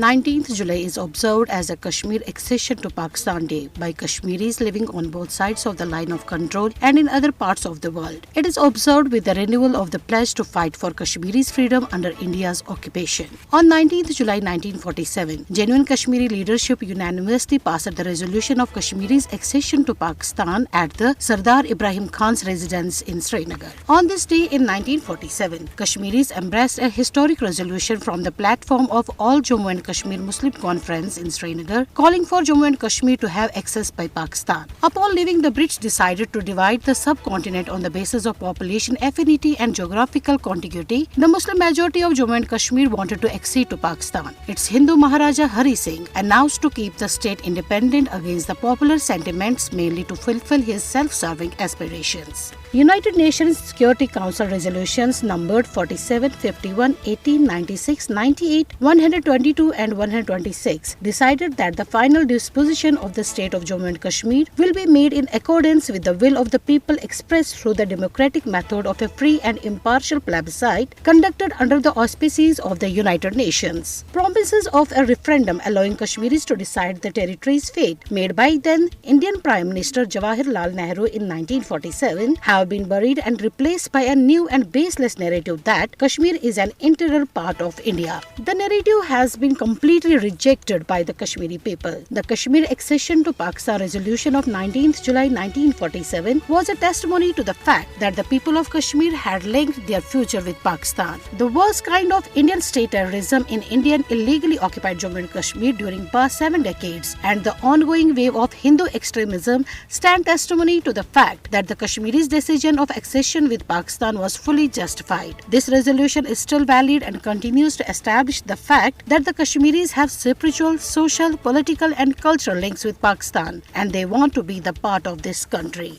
19th July is observed as a Kashmir Accession to Pakistan Day by Kashmiris living on both sides of the line of control and in other parts of the world. It is observed with the renewal of the pledge to fight for Kashmiri's freedom under India's occupation. On 19th July 1947, genuine Kashmiri leadership unanimously passed the resolution of Kashmiri's accession to Pakistan at the Sardar Ibrahim Khan's residence in Srinagar. On this day in 1947, Kashmiris embraced a historic resolution from the platform of All Jammu and Kashmir Muslim Conference in Srinagar, calling for Jammu and Kashmir to have access by Pakistan. Upon leaving, the British decided to divide the subcontinent on the basis of population affinity and geographical contiguity. The Muslim majority of Jammu and Kashmir wanted to accede to Pakistan. Its Hindu Maharaja Hari Singh announced to keep the state independent against the popular sentiments, mainly to fulfill his self-serving aspirations. United Nations Security Council resolutions numbered 47, 51, 18, 96, 98, 122 and 126 decided that the final disposition of the state of Jammu and Kashmir will be made in accordance with the will of the people expressed through the democratic method of a free and impartial plebiscite conducted under the auspices of the United Nations. Promises of a referendum allowing Kashmiris to decide the territory's fate, made by then Indian Prime Minister Jawaharlal Nehru in 1947, have been buried and replaced by a new and baseless narrative that Kashmir is an integral part of India. The narrative has been completely rejected by the Kashmiri people. The Kashmir Accession to Pakistan resolution of 19th July 1947 was a testimony to the fact that the people of Kashmir had linked their future with Pakistan. The worst kind of Indian state terrorism in Indian illegally occupied Jammu and Kashmir during past 7 decades and the ongoing wave of Hindu extremism stand testimony to the fact that the Kashmiris' decision of accession with Pakistan was fully justified. This resolution is still valid and continues to establish the fact that the Kashmiris have spiritual, social, political and cultural links with Pakistan and they want to be the part of this country.